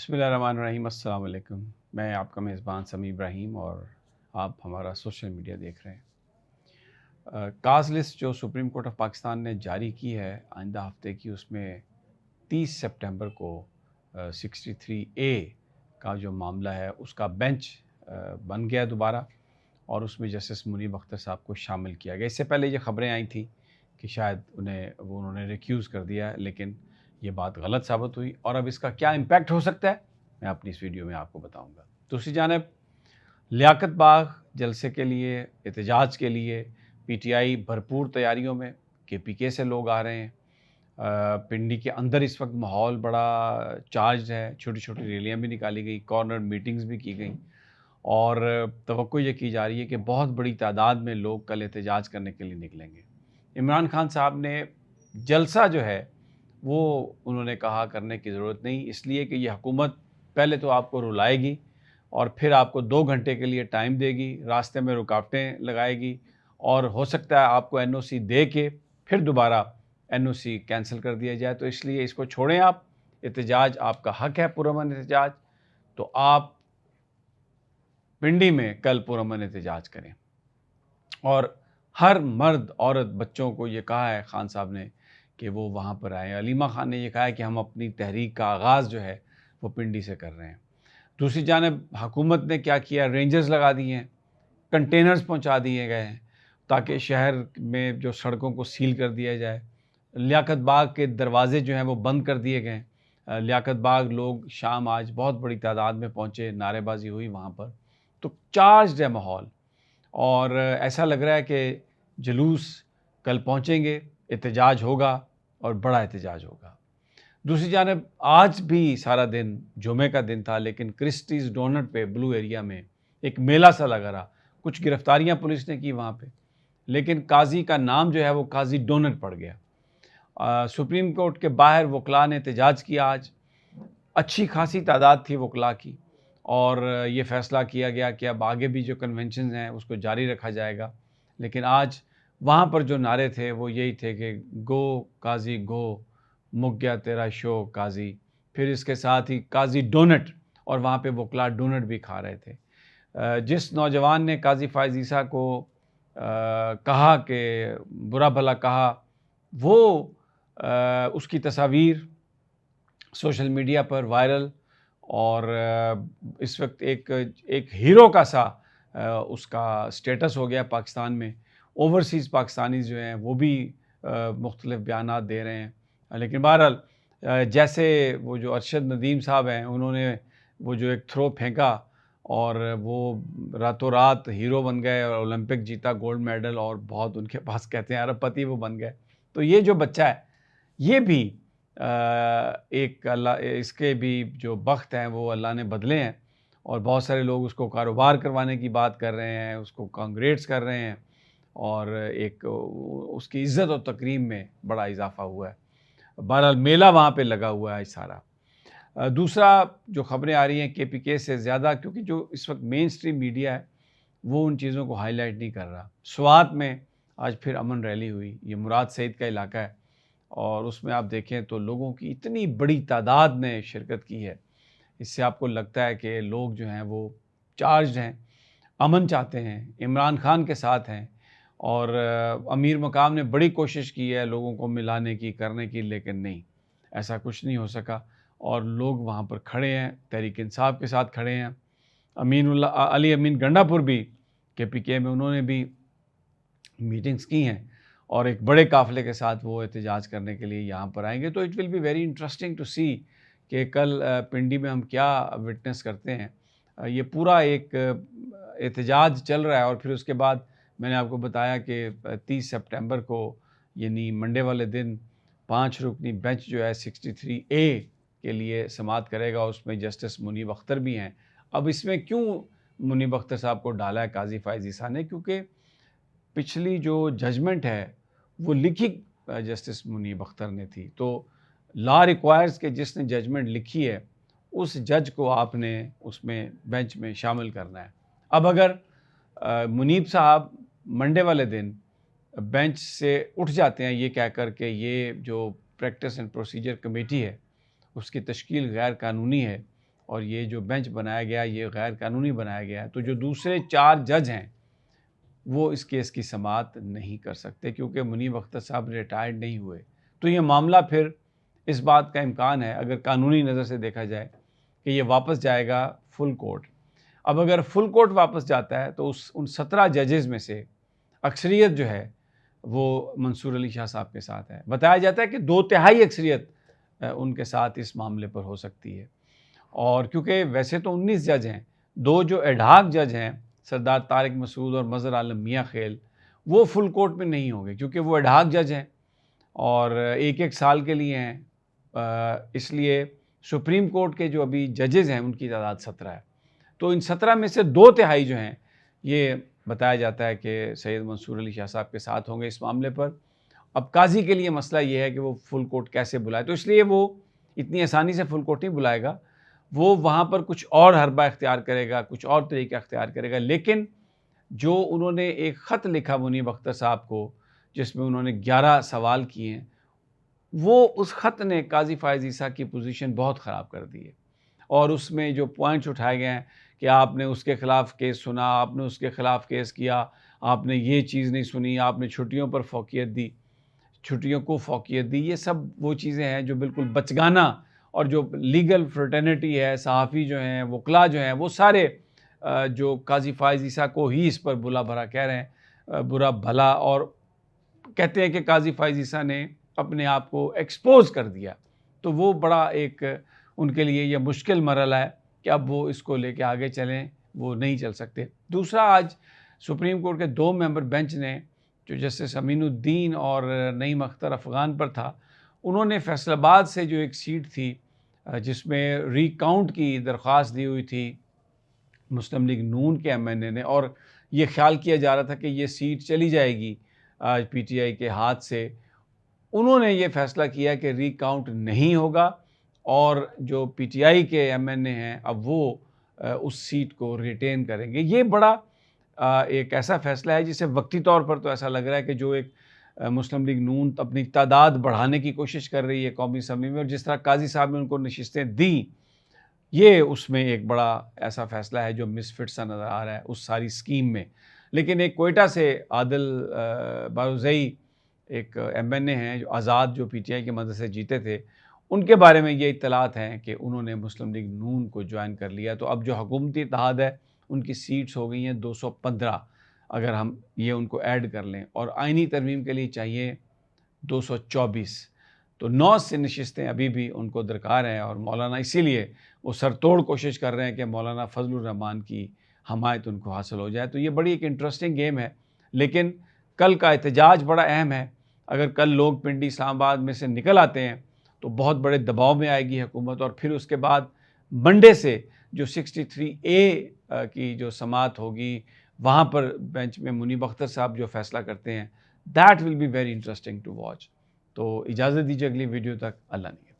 बिस्मिल्लाहिर्रहमानिर्रहीम। अस्सलाम वालेकुम। मैं आपका मेज़बान समी इब्राहिम और आप हमारा सोशल मीडिया देख रहे हैं। काज़ लिस्ट जो सुप्रीम कोर्ट ऑफ पाकिस्तान ने जारी की है आइंदा हफ्ते की, उसमें 30 सितंबर को 63A का जो मामला है उसका बेंच बन गया दोबारा, और उसमें जस्टिस मुनीब अख्तर साहब को शामिल किया गया। इससे पहले ये ख़बरें आई थी कि शायद उन्होंने रिक्यूज़ कर दिया है, लेकिन ये बात गलत साबित हुई। और अब इसका क्या इम्पैक्ट हो सकता है, मैं अपनी इस वीडियो में आपको बताऊंगा। दूसरी जानिब लियाकत बाग जलसे के लिए, एहतजाज के लिए पीटीआई भरपूर तैयारियों में, केपीके से लोग आ रहे हैं। पिंडी के अंदर इस वक्त माहौल बड़ा चार्ज है, छोटी छोटी रैलियाँ भी निकाली गई, कॉर्नर मीटिंग्स भी की गई, और तवक्को ये की जा रही है कि बहुत बड़ी तादाद में लोग कल एहतजाज करने के लिए निकलेंगे। इमरान खान साहब ने जलसा जो है वो उन्होंने कहा करने की ज़रूरत नहीं, इसलिए कि ये हुकूमत पहले तो आपको रुलाएगी और फिर आपको 2 घंटे के लिए टाइम देगी, रास्ते में रुकावटें लगाएगी, और हो सकता है आपको एनओसी दे के फिर दोबारा एनओसी कैंसिल कर दिया जाए। तो इसलिए इसको छोड़ें आप, एहतजाज आपका हक है, पुरअमन एहतजाज। तो आप पिंडी में कल पुरअमन एहतजाज करें, और हर मर्द औरत बच्चों को ये कहा है खान साहब ने कि वो वहाँ पर आएँ। अलीमा खान ने ये कहा है कि हम अपनी तहरीक का आगाज़ जो है वो पिंडी से कर रहे हैं। दूसरी जानिब हुकूमत ने क्या किया, रेंजर्स लगा दिए हैं, कंटेनर्स पहुँचा दिए गए हैं ताकि शहर में जो सड़कों को सील कर दिया जाए। लियाकत बाग के दरवाज़े जो हैं वो बंद कर दिए गए। लियाकत बाग लोग शाम आज बहुत बड़ी तादाद में पहुँचे, नारेबाजी हुई वहाँ पर। तो चार्ज्ड है माहौल, और ऐसा लग रहा है कि जुलूस कल पहुँचेंगे, एहतजाज होगा और बड़ा एहतजाज होगा। दूसरी जानिब आज भी सारा दिन जुमे का दिन था, लेकिन क्रिस्टीज़ डोनट पे ब्लू एरिया में एक मेला सा लगा रहा। कुछ गिरफ्तारियां पुलिस ने की वहाँ पे, लेकिन काजी का नाम जो है वो काजी डोनट पड़ गया। सुप्रीम कोर्ट के बाहर वकला ने एहतजाज किया आज। अच्छी खासी तादाद थी वकला की, और ये फ़ैसला किया गया कि अब आगे भी जो कन्वेंशन हैं उसको जारी रखा जाएगा। लेकिन आज वहाँ पर जो नारे थे वो यही थे कि गो काजी गो, मुक गया तेरा शो काजी। फिर इसके साथ ही काजी डोनट, और वहाँ पे वकला डोनट भी खा रहे थे। जिस नौजवान ने काजी फ़ाइज़ ईसा को कहा कि बुरा भला कहा, वो उसकी तस्वीर सोशल मीडिया पर वायरल, और इस वक्त एक हीरो का सा उसका स्टेटस हो गया पाकिस्तान में। ओवरसीज़ पाकिस्तानीज़ जो हैं वो भी मुख्तलिफ़ बयानात दे रहे हैं। लेकिन बहरहाल जैसे वो जो अरशद नदीम साहब हैं, उन्होंने वो जो एक थ्रो फेंका और वो रातों रात हीरो बन गए और ओलंपिक जीता, गोल्ड मेडल, और बहुत उनके पास कहते हैं अरबपति वो बन गए। तो ये जो बच्चा है ये भी एक अल्लाह, इसके भी जो बख्त हैं वो अल्लाह ने बदले हैं, और बहुत सारे लोग उसको कारोबार करवाने की बात कर रहे हैं, उसको कांग्रेट्स कर रहे हैं, और एक उसकी इज़्ज़त और तकरीम में बड़ा इजाफ़ा हुआ है। बहरहाल मेला वहाँ पे लगा हुआ है सारा। दूसरा जो ख़बरें आ रही हैं केपीके से ज़्यादा, क्योंकि जो इस वक्त मेन स्ट्रीम मीडिया है वो उन चीज़ों को हाईलाइट नहीं कर रहा। स्वात में आज फिर अमन रैली हुई, ये मुराद सईद का इलाका है, और उसमें आप देखें तो लोगों की इतनी बड़ी तादाद ने शिरकत की है। इससे आपको लगता है कि लोग जो हैं वो चार्ज्ड हैं, अमन चाहते हैं, इमरान खान के साथ हैं, और अमीर मकाम ने बड़ी कोशिश की है लोगों को मिलाने की, करने की, लेकिन नहीं, ऐसा कुछ नहीं हो सका, और लोग वहाँ पर खड़े हैं, तहरीक इंसाफ के साथ खड़े हैं। अली अमीन गंडापुर भी केपीके में उन्होंने भी मीटिंग्स की हैं, और एक बड़े काफ़िले के साथ वो एहतजाज करने के लिए यहाँ पर आएंगे। तो it will be very interesting to see कि कल पिंडी में हम क्या विटनेस करते हैं। ये पूरा एक एहतजाज चल रहा है, और फिर उसके बाद मैंने आपको बताया कि 30 सितंबर को यानी मंडे वाले दिन 5 रुकनी बेंच जो है 63A के लिए समाअत करेगा। उसमें जस्टिस मुनीब अख्तर भी हैं। अब इसमें क्यों मुनीब अख्तर साहब को डाला है काजी फ़ाइज़ ईसा ने, क्योंकि पिछली जो जजमेंट है वो लिखी जस्टिस मुनीब अख्तर ने थी। तो लॉ रिक्वायर्स के जिसने जजमेंट लिखी है उस जज को आपने उसमें बेंच में शामिल करना है। अब अगर मुनीब साहब मंडे वाले दिन बेंच से उठ जाते हैं ये कह कर के ये जो प्रैक्टिस एंड प्रोसीजर कमेटी है उसकी तश्कील गैर कानूनी है, और ये जो बेंच बनाया गया ये गैर कानूनी बनाया गया है, तो जो दूसरे 4 जज हैं वो इस केस की समाअत नहीं कर सकते क्योंकि मुनीब अख्तर साहब रिटायर्ड नहीं हुए। तो ये मामला फिर इस बात का इम्कान है, अगर कानूनी नज़र से देखा जाए, कि ये वापस जाएगा फुल कोर्ट। अब अगर फुल कोर्ट वापस जाता है तो उन 17 जजेज़ में से अक्सरियत जो है वो मंसूर अली शाह साहब के साथ है। बताया जाता है कि 2/3 अक्सरियत उनके साथ इस मामले पर हो सकती है। और क्योंकि वैसे तो 19 जज हैं, 2 जो एडहाक जज हैं सरदार तारिक मसूद और मज़हर आलम मियाँ खेल, वो फुल कोर्ट में नहीं होंगे क्योंकि वो एडहाक जज हैं और 1-1 साल के लिए हैं। इसलिए सुप्रीम कोर्ट के जो अभी जजेज़ हैं उनकी तादाद 17 है। तो इन 17 में से 2/3 जो हैं ये बताया जाता है कि सैयद मंसूर अली शाह साहब के साथ होंगे इस मामले पर। अब काज़ी के लिए मसला ये है कि वो फुल कोर्ट कैसे बुलाए, तो इसलिए वो इतनी आसानी से फुल कोर्ट नहीं बुलाएगा। वो वहाँ पर कुछ और हरबा इख्तियार करेगा, कुछ और तरीका इख्तियार करेगा। लेकिन जो उन्होंने एक ख़त लिखा मुनीब अख्तर साहब को, जिसमें उन्होंने 11 सवाल किए हैं, वो उस ख़त ने काज़ी फ़ायज़ ईसा की पोजीशन बहुत ख़राब कर दी है। और उसमें जो पॉइंट्स उठाए गए हैं कि आपने उसके ख़िलाफ़ केस सुना, आपने उसके ख़िलाफ़ केस किया, आपने ये चीज़ नहीं सुनी, आपने छुट्टियों पर फ़ौक़ियत दी, छुट्टियों को फ़ौक़ियत दी, ये सब वो चीज़ें हैं जो बिल्कुल बचगाना, और जो लीगल फ्रेटर्निटी है, सहाफ़ी जो हैं, वकला जो हैं, वो सारे जो काज़ी फ़ायज़ ईसा को ही इस पर बुरा भला कह रहे हैं, बुरा भला, और कहते हैं कि काज़ी फ़ायज़ ईसा ने अपने आप को एक्सपोज़ कर दिया। तो वो बड़ा एक उनके लिए ये मुश्किल मरहला है कि अब वो इसको लेके आगे चलें, वो नहीं चल सकते। दूसरा, आज सुप्रीम कोर्ट के 2 मेंबर बेंच ने, जो जस्टिस अमीनुद्दीन और नईम अख्तर अफ़गान पर था, उन्होंने फैसलाबाद से जो एक सीट थी जिसमें रिकाउंट की दरख्वास्त दी हुई थी मुस्लिम लीग नून के एमएनए ने, और ये ख्याल किया जा रहा था कि ये सीट चली जाएगी आज पीटीआई के हाथ से, उन्होंने ये फ़ैसला किया कि रिकाउंट नहीं होगा और जो पीटीआई के एमएनए हैं अब वो उस सीट को रिटेन करेंगे। ये बड़ा एक ऐसा फ़ैसला है जिसे वक्ती तौर पर तो ऐसा लग रहा है कि जो एक मुस्लिम लीग नून अपनी तादाद बढ़ाने की कोशिश कर रही है कौमी असम्बली में, और जिस तरह काजी साहब ने उनको नशिस्तें दी, ये उसमें एक बड़ा ऐसा फ़ैसला है जो मिसफिट सा नज़र आ रहा है उस सारी स्कीम में। लेकिन एक कोयटा से आदिल बारूज़ई एक एमएनए हैं जो आज़ाद, जो पीटीआई की मदद से जीते थे, उनके बारे में ये इत्तलात हैं कि उन्होंने मुस्लिम लीग नून को ज्वाइन कर लिया। तो अब जो हुकूमती इत्तेहाद है उनकी सीट्स हो गई हैं 215, अगर हम ये उनको ऐड कर लें, और आइनी तरमीम के लिए चाहिए 224। तो 9 से नशिस्तें अभी भी उनको दरकार हैं, और मौलाना इसीलिए वो सरतोड़ कोशिश कर रहे हैं कि मौलाना फजलुर रहमान की हमायत उनको हासिल हो जाए। तो ये बड़ी एक इंटरेस्टिंग गेम है, लेकिन कल का एहतजाज बड़ा अहम है। अगर कल लोग पिंडी इस्लामाबाद में से निकल आते हैं तो बहुत बड़े दबाव में आएगी हुकूमत, और फिर उसके बाद मंडे से जो 63A की जो समाअत होगी, वहाँ पर बेंच में मुनीब अख्तर साहब जो फ़ैसला करते हैं, that will be very interesting to watch. तो इजाज़त दीजिए अगली वीडियो तक। अल्लाह ने